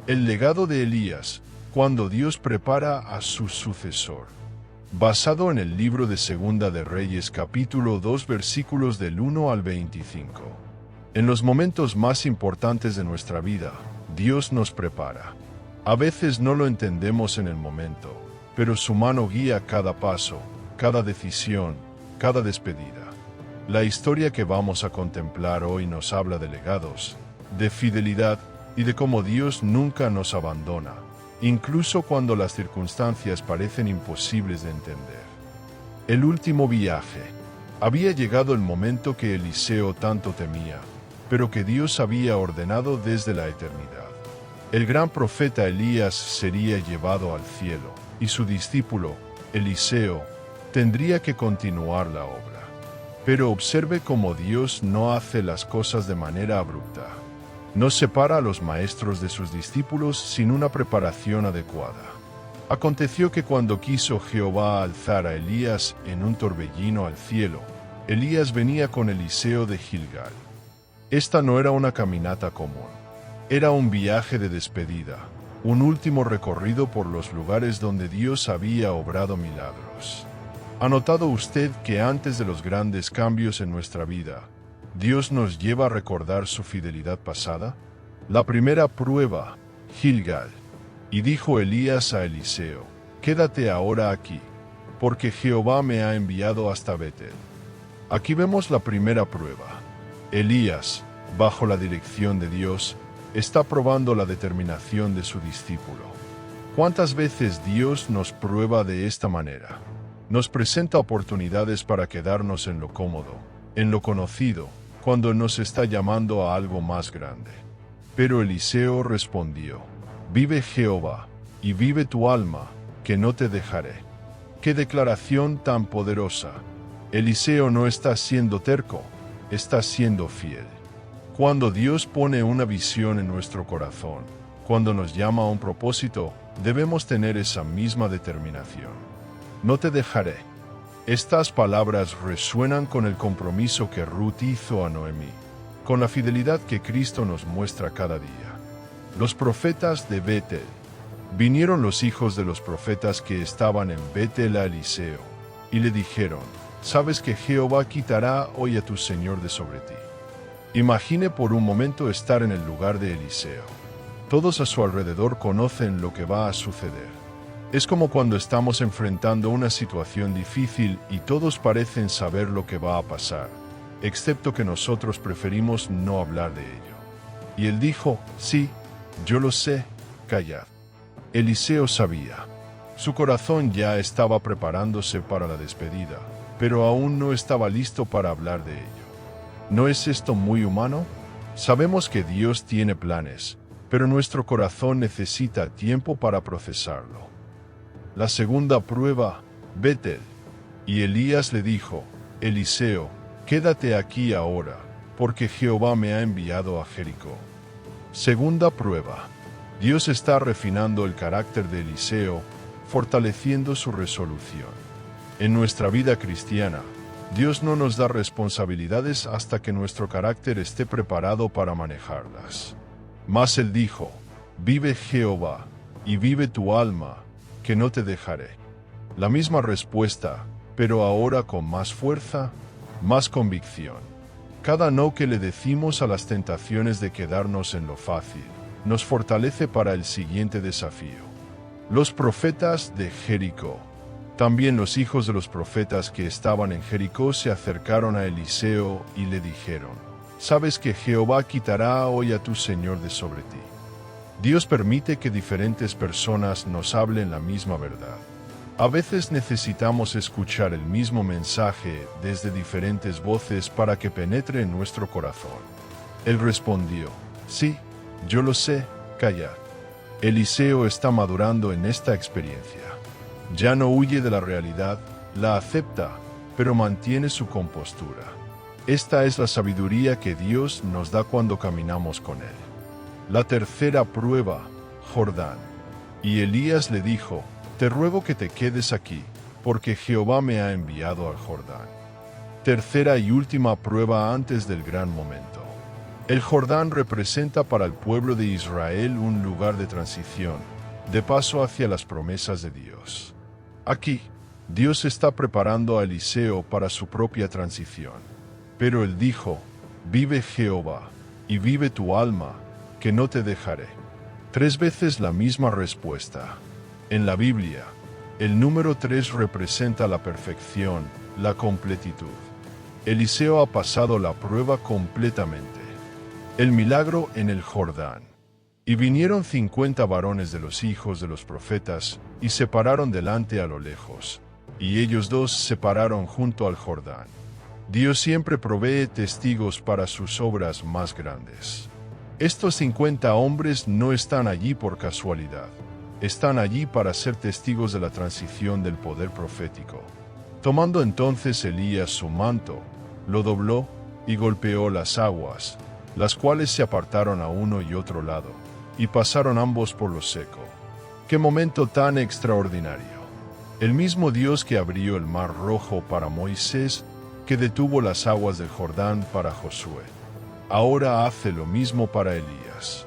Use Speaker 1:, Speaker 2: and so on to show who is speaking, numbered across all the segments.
Speaker 1: El legado de Elías, cuando Dios prepara a su sucesor. Basado en el libro de Segunda de Reyes capítulo 2 versículos del 1 al 25. En los momentos más importantes de nuestra vida, Dios nos prepara. A veces no lo entendemos en el momento, pero su mano guía cada paso, cada decisión, cada despedida. La historia que vamos a contemplar hoy nos habla de legados, de fidelidad y de cómo Dios nunca nos abandona, incluso cuando las circunstancias parecen imposibles de entender. El último viaje. Había llegado el momento que Eliseo tanto temía, pero que Dios había ordenado desde la eternidad. El gran profeta Elías sería llevado al cielo, y su discípulo, Eliseo, tendría que continuar la obra. Pero observe cómo Dios no hace las cosas de manera abrupta. No separa a los maestros de sus discípulos sin una preparación adecuada. Aconteció que cuando quiso Jehová alzar a Elías en un torbellino al cielo, Elías venía con Eliseo de Gilgal. Esta no era una caminata común. Era un viaje de despedida, un último recorrido por los lugares donde Dios había obrado milagros. ¿Ha notado usted que antes de los grandes cambios en nuestra vida, Dios nos lleva a recordar su fidelidad pasada? La primera prueba, Gilgal. Y dijo Elías a Eliseo: quédate ahora aquí, porque Jehová me ha enviado hasta Betel. Aquí vemos la primera prueba. Elías, bajo la dirección de Dios, está probando la determinación de su discípulo. ¿Cuántas veces Dios nos prueba de esta manera? Nos presenta oportunidades para quedarnos en lo cómodo, en lo conocido, cuando nos está llamando a algo más grande. Pero Eliseo respondió: vive Jehová, y vive tu alma, que no te dejaré. ¡Qué declaración tan poderosa! Eliseo no está siendo terco, está siendo fiel. Cuando Dios pone una visión en nuestro corazón, cuando nos llama a un propósito, debemos tener esa misma determinación. No te dejaré. Estas palabras resuenan con el compromiso que Ruth hizo a Noemí, con la fidelidad que Cristo nos muestra cada día. Los profetas de Betel. Vinieron los hijos de los profetas que estaban en Betel a Eliseo, y le dijeron: ¿sabes que Jehová quitará hoy a tu señor de sobre ti? Imagine por un momento estar en el lugar de Eliseo. Todos a su alrededor conocen lo que va a suceder. Es como cuando estamos enfrentando una situación difícil y todos parecen saber lo que va a pasar, excepto que nosotros preferimos no hablar de ello. Y él dijo: sí, yo lo sé, callad. Eliseo sabía. Su corazón ya estaba preparándose para la despedida, pero aún no estaba listo para hablar de ello. ¿No es esto muy humano? Sabemos que Dios tiene planes, pero nuestro corazón necesita tiempo para procesarlo. La segunda prueba, Betel. Y Elías le dijo: Eliseo, quédate aquí ahora, porque Jehová me ha enviado a Jericó. Segunda prueba. Dios está refinando el carácter de Eliseo, fortaleciendo su resolución. En nuestra vida cristiana, Dios no nos da responsabilidades hasta que nuestro carácter esté preparado para manejarlas. Mas él dijo: vive Jehová, y vive tu alma, que no te dejaré. La misma respuesta, pero ahora con más fuerza, más convicción. Cada no que le decimos a las tentaciones de quedarnos en lo fácil, nos fortalece para el siguiente desafío. Los profetas de Jericó. También los hijos de los profetas que estaban en Jericó se acercaron a Eliseo y le dijeron: ¿sabes que Jehová quitará hoy a tu señor de sobre ti? Dios permite que diferentes personas nos hablen la misma verdad. A veces necesitamos escuchar el mismo mensaje desde diferentes voces para que penetre en nuestro corazón. Él respondió: sí, yo lo sé, callad. Eliseo está madurando en esta experiencia. Ya no huye de la realidad, la acepta, pero mantiene su compostura. Esta es la sabiduría que Dios nos da cuando caminamos con Él. La tercera prueba, Jordán. Y Elías le dijo: te ruego que te quedes aquí, porque Jehová me ha enviado al Jordán. Tercera y última prueba antes del gran momento. El Jordán representa para el pueblo de Israel un lugar de transición, de paso hacia las promesas de Dios. Aquí, Dios está preparando a Eliseo para su propia transición. Pero él dijo: «Vive Jehová, y vive tu alma, que no te dejaré». 3 veces la misma respuesta. En la Biblia, el número 3 representa la perfección, la completitud. Eliseo ha pasado la prueba completamente. El milagro en el Jordán. Y vinieron 50 varones de los hijos de los profetas, y se pararon delante a lo lejos, y ellos 2 se pararon junto al Jordán. Dios siempre provee testigos para sus obras más grandes. Estos 50 hombres no están allí por casualidad. Están allí para ser testigos de la transición del poder profético. Tomando entonces Elías su manto, lo dobló y golpeó las aguas, las cuales se apartaron a uno y otro lado, y pasaron ambos por lo seco. ¡Qué momento tan extraordinario! El mismo Dios que abrió el mar rojo para Moisés, que detuvo las aguas del Jordán para Josué, ahora hace lo mismo para Elías.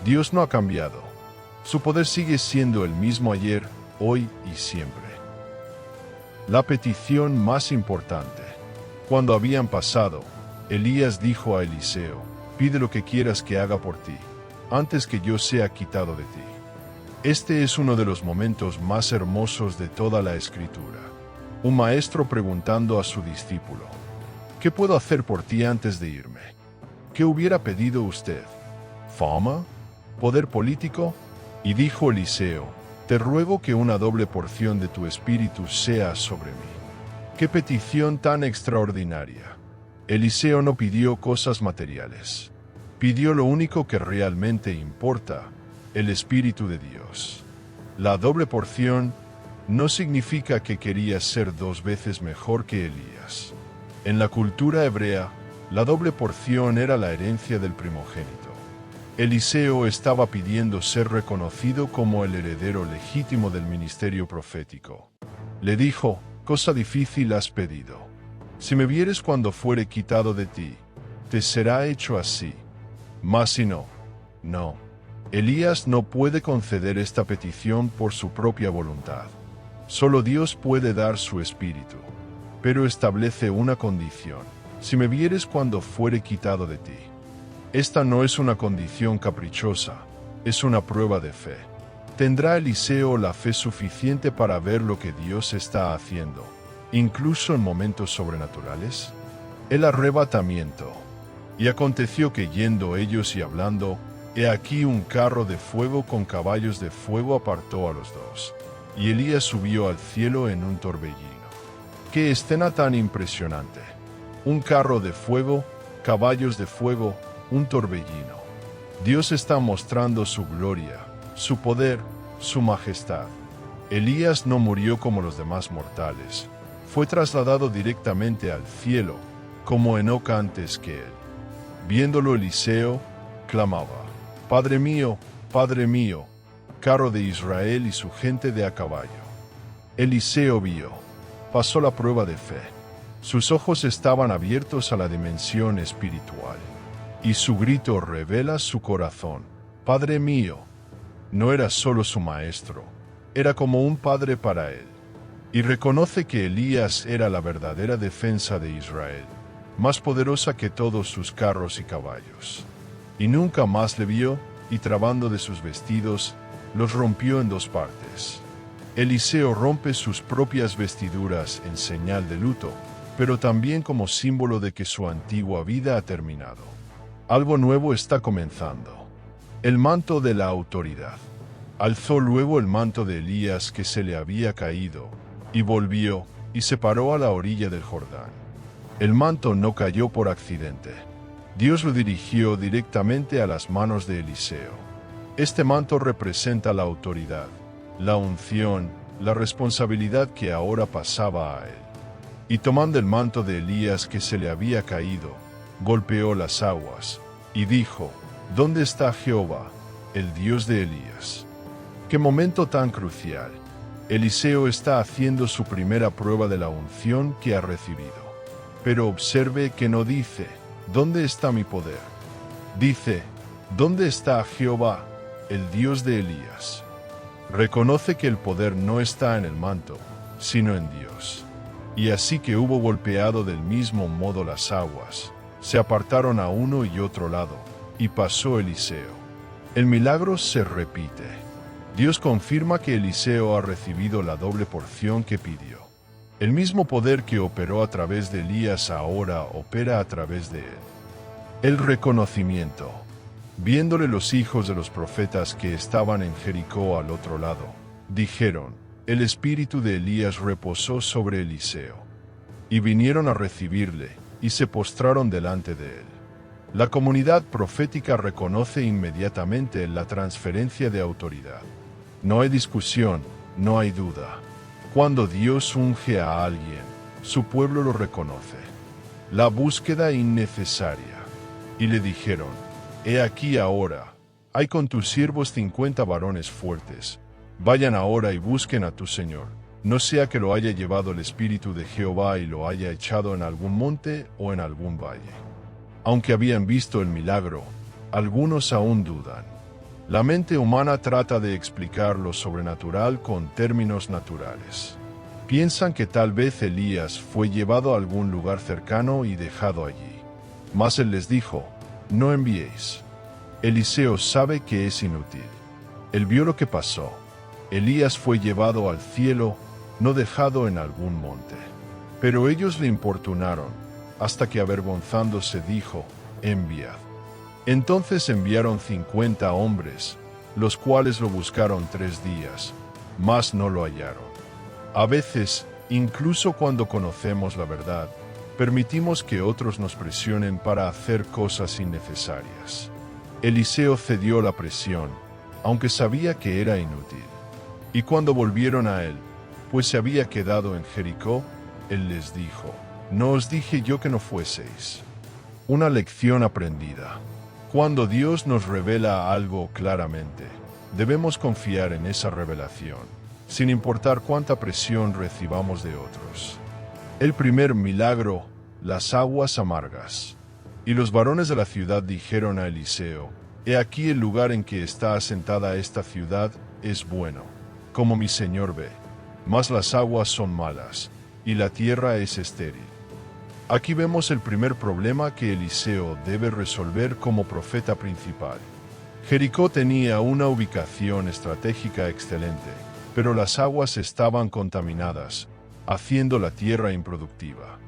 Speaker 1: Dios no ha cambiado. Su poder sigue siendo el mismo ayer, hoy y siempre. La petición más importante. Cuando habían pasado, Elías dijo a Eliseo: «Pide lo que quieras que haga por ti, antes que yo sea quitado de ti». Este es uno de los momentos más hermosos de toda la Escritura. Un maestro preguntando a su discípulo: «¿Qué puedo hacer por ti antes de irme?». ¿Qué hubiera pedido usted? ¿Fama? ¿Poder político? Y dijo Eliseo: «Te ruego que una doble porción de tu espíritu sea sobre mí». ¡Qué petición tan extraordinaria! Eliseo no pidió cosas materiales. Pidió lo único que realmente importa: el Espíritu de Dios. La doble porción no significa que quería ser 2 veces mejor que Elías. En la cultura hebrea, la doble porción era la herencia del primogénito. Eliseo estaba pidiendo ser reconocido como el heredero legítimo del ministerio profético. Le dijo: «Cosa difícil has pedido. Si me vieres cuando fuere quitado de ti, te será hecho así». Mas si no, no. Elías no puede conceder esta petición por su propia voluntad. Solo Dios puede dar su espíritu. Pero establece una condición: «Si me vieres cuando fuere quitado de ti». Esta no es una condición caprichosa, es una prueba de fe. ¿Tendrá Eliseo la fe suficiente para ver lo que Dios está haciendo, incluso en momentos sobrenaturales? El arrebatamiento. Y aconteció que yendo ellos y hablando, he aquí un carro de fuego con caballos de fuego apartó a los 2. Y Elías subió al cielo en un torbellino. ¡Qué escena tan impresionante! Un carro de fuego, caballos de fuego, un torbellino. Dios está mostrando su gloria, su poder, su majestad. Elías no murió como los demás mortales. Fue trasladado directamente al cielo, como Enoc antes que él. Viéndolo Eliseo, clamaba: «Padre mío, carro de Israel y su gente de a caballo». Eliseo vio. Pasó la prueba de fe. Sus ojos estaban abiertos a la dimensión espiritual. Y su grito revela su corazón: «Padre mío». No era solo su maestro, era como un padre para él. Y reconoce que Elías era la verdadera defensa de Israel, más poderosa que todos sus carros y caballos. Y nunca más le vio, y trabando de sus vestidos, los rompió en 2 partes. Eliseo rompe sus propias vestiduras en señal de luto, pero también como símbolo de que su antigua vida ha terminado. Algo nuevo está comenzando. El manto de la autoridad. Alzó luego el manto de Elías que se le había caído, y volvió, y se paró a la orilla del Jordán. El manto no cayó por accidente. Dios lo dirigió directamente a las manos de Eliseo. Este manto representa la autoridad, la unción, la responsabilidad que ahora pasaba a él. Y tomando el manto de Elías que se le había caído, golpeó las aguas, y dijo: «¿Dónde está Jehová, el Dios de Elías?». ¡Qué momento tan crucial! Eliseo está haciendo su primera prueba de la unción que ha recibido. Pero observe que no dice: «¿Dónde está mi poder?». Dice, ¿dónde está Jehová, el Dios de Elías? Reconoce que el poder no está en el manto, sino en Dios. Y así que hubo golpeado del mismo modo las aguas, se apartaron a uno y otro lado, y pasó Eliseo. El milagro se repite. Dios confirma que Eliseo ha recibido la doble porción que pidió. El mismo poder que operó a través de Elías ahora opera a través de él. El reconocimiento. Viéndole los hijos de los profetas que estaban en Jericó al otro lado, dijeron, el espíritu de Elías reposó sobre Eliseo. Y vinieron a recibirle, y se postraron delante de él. La comunidad profética reconoce inmediatamente la transferencia de autoridad. No hay discusión, no hay duda. Cuando Dios unge a alguien, su pueblo lo reconoce. La búsqueda innecesaria. Y le dijeron, he aquí ahora, hay con tus siervos 50 varones fuertes. Vayan ahora y busquen a tu Señor, no sea que lo haya llevado el Espíritu de Jehová y lo haya echado en algún monte o en algún valle. Aunque habían visto el milagro, algunos aún dudan. La mente humana trata de explicar lo sobrenatural con términos naturales. Piensan que tal vez Elías fue llevado a algún lugar cercano y dejado allí. Mas él les dijo, no enviéis. Eliseo sabe que es inútil. Él vio lo que pasó. Elías fue llevado al cielo, no dejado en algún monte. Pero ellos le importunaron, hasta que avergonzándose dijo, enviad. Entonces enviaron 50 hombres, los cuales lo buscaron 3 días, mas no lo hallaron. A veces, incluso cuando conocemos la verdad, permitimos que otros nos presionen para hacer cosas innecesarias. Eliseo cedió la presión, aunque sabía que era inútil. Y cuando volvieron a él, pues se había quedado en Jericó, él les dijo, ¿no os dije yo que no fueseis? Una lección aprendida. Cuando Dios nos revela algo claramente, debemos confiar en esa revelación, sin importar cuánta presión recibamos de otros. El primer milagro, las aguas amargas. Y los varones de la ciudad dijeron a Eliseo, he aquí el lugar en que está asentada esta ciudad es bueno, como mi señor ve, mas las aguas son malas, y la tierra es estéril. Aquí vemos el primer problema que Eliseo debe resolver como profeta principal. Jericó tenía una ubicación estratégica excelente, pero las aguas estaban contaminadas, haciendo la tierra improductiva.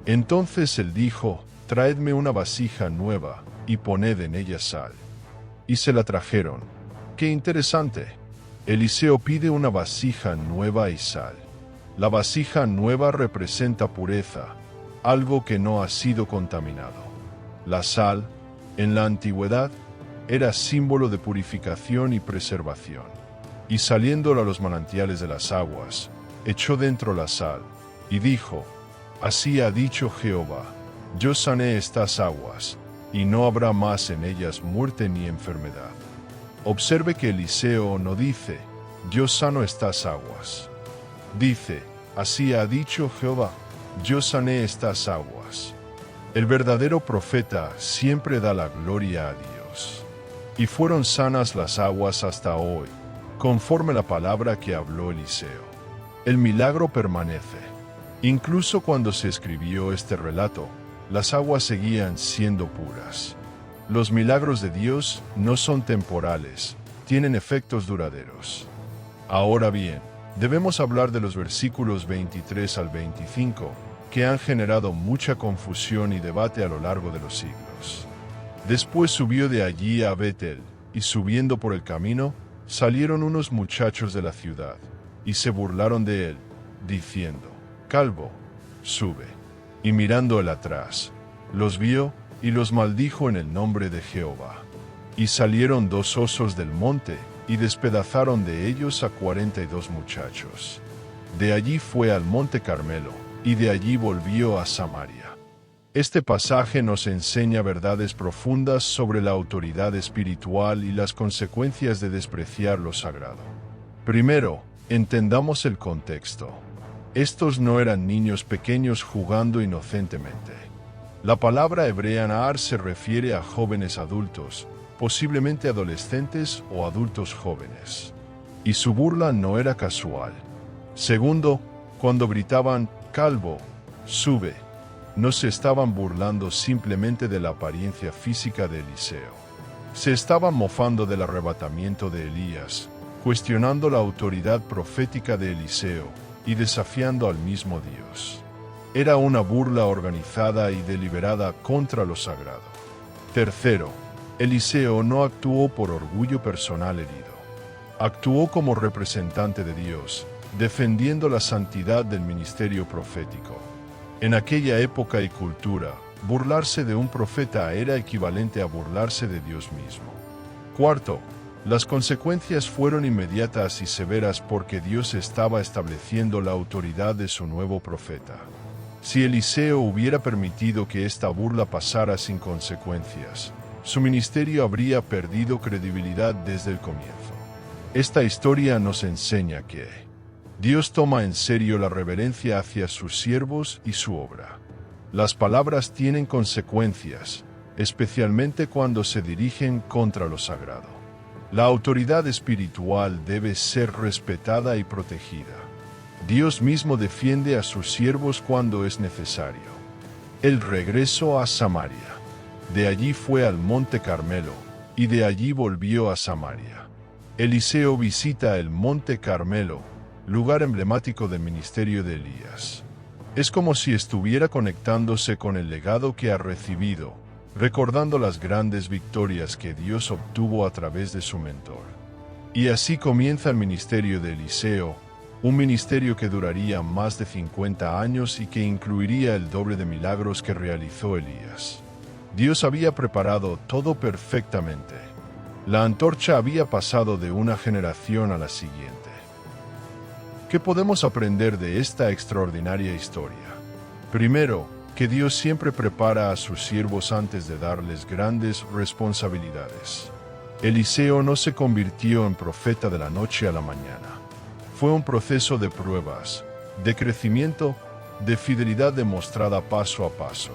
Speaker 1: Entonces él dijo, traedme una vasija nueva, y poned en ella sal. Y se la trajeron. ¡Qué interesante! Eliseo pide una vasija nueva y sal. La vasija nueva representa pureza, algo que no ha sido contaminado. La sal, en la antigüedad, era símbolo de purificación y preservación. Y saliendo a los manantiales de las aguas, echó dentro la sal, y dijo, así ha dicho Jehová, yo sané estas aguas, y no habrá más en ellas muerte ni enfermedad. Observe que Eliseo no dice, yo sano estas aguas. Dice, así ha dicho Jehová, yo sané estas aguas. El verdadero profeta siempre da la gloria a Dios. Y fueron sanas las aguas hasta hoy, conforme la palabra que habló Eliseo. El milagro permanece. Incluso cuando se escribió este relato, las aguas seguían siendo puras. Los milagros de Dios no son temporales, tienen efectos duraderos. Ahora bien, debemos hablar de los versículos 23 al 25, que han generado mucha confusión y debate a lo largo de los siglos. Después subió de allí a Betel, y subiendo por el camino, salieron unos muchachos de la ciudad, y se burlaron de él, diciendo, Calvo, sube. Y mirando él atrás, los vio, y los maldijo en el nombre de Jehová. Y salieron 2 osos del monte, y despedazaron de ellos a 42 muchachos. De allí fue al monte Carmelo, y de allí volvió a Samaria. Este pasaje nos enseña verdades profundas sobre la autoridad espiritual y las consecuencias de despreciar lo sagrado. Primero, entendamos el contexto. Estos no eran niños pequeños jugando inocentemente. La palabra hebrea Naar se refiere a jóvenes adultos, posiblemente adolescentes o adultos jóvenes. Y su burla no era casual. Segundo, cuando gritaban, calvo, sube, no se estaban burlando simplemente de la apariencia física de Eliseo. Se estaban mofando del arrebatamiento de Elías, cuestionando la autoridad profética de Eliseo y desafiando al mismo Dios. Era una burla organizada y deliberada contra lo sagrado. Tercero, Eliseo no actuó por orgullo personal herido. Actuó como representante de Dios, defendiendo la santidad del ministerio profético. En aquella época y cultura, burlarse de un profeta era equivalente a burlarse de Dios mismo. Cuarto, las consecuencias fueron inmediatas y severas porque Dios estaba estableciendo la autoridad de su nuevo profeta. Si Eliseo hubiera permitido que esta burla pasara sin consecuencias, su ministerio habría perdido credibilidad desde el comienzo. Esta historia nos enseña que Dios toma en serio la reverencia hacia sus siervos y su obra. Las palabras tienen consecuencias, especialmente cuando se dirigen contra lo sagrado. La autoridad espiritual debe ser respetada y protegida. Dios mismo defiende a sus siervos cuando es necesario. Él regresó a Samaria. De allí fue al monte Carmelo, y de allí volvió a Samaria. Eliseo visita el monte Carmelo, lugar emblemático del ministerio de Elías. Es como si estuviera conectándose con el legado que ha recibido, recordando las grandes victorias que Dios obtuvo a través de su mentor. Y así comienza el ministerio de Eliseo, un ministerio que duraría más de 50 años y que incluiría el doble de milagros que realizó Elías. Dios había preparado todo perfectamente. La antorcha había pasado de una generación a la siguiente. ¿Qué podemos aprender de esta extraordinaria historia? Primero, que Dios siempre prepara a sus siervos antes de darles grandes responsabilidades. Eliseo no se convirtió en profeta de la noche a la mañana. Fue un proceso de pruebas, de crecimiento, de fidelidad demostrada paso a paso.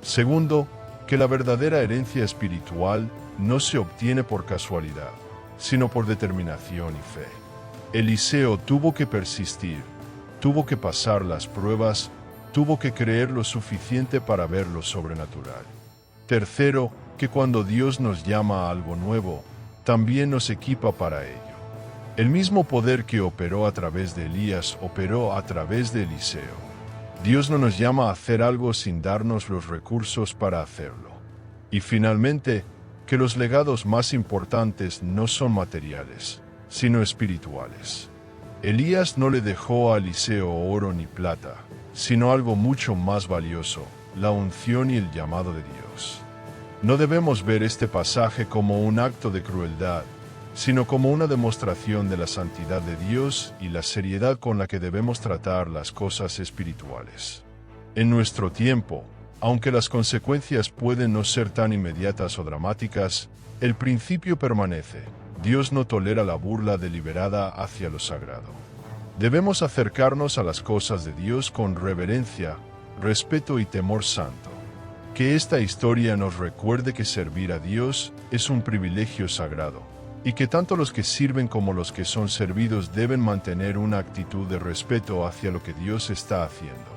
Speaker 1: Segundo, que la verdadera herencia espiritual no se obtiene por casualidad, sino por determinación y fe. Eliseo tuvo que persistir, tuvo que pasar las pruebas, tuvo que creer lo suficiente para ver lo sobrenatural. Tercero, que cuando Dios nos llama a algo nuevo, también nos equipa para ello. El mismo poder que operó a través de Elías operó a través de Eliseo. Dios no nos llama a hacer algo sin darnos los recursos para hacerlo. Y finalmente, que los legados más importantes no son materiales, sino espirituales. Elías no le dejó a Eliseo oro ni plata, sino algo mucho más valioso, la unción y el llamado de Dios. No debemos ver este pasaje como un acto de crueldad, sino como una demostración de la santidad de Dios y la seriedad con la que debemos tratar las cosas espirituales. En nuestro tiempo, aunque las consecuencias pueden no ser tan inmediatas o dramáticas, el principio permanece. Dios no tolera la burla deliberada hacia lo sagrado. Debemos acercarnos a las cosas de Dios con reverencia, respeto y temor santo. Que esta historia nos recuerde que servir a Dios es un privilegio sagrado, y que tanto los que sirven como los que son servidos deben mantener una actitud de respeto hacia lo que Dios está haciendo.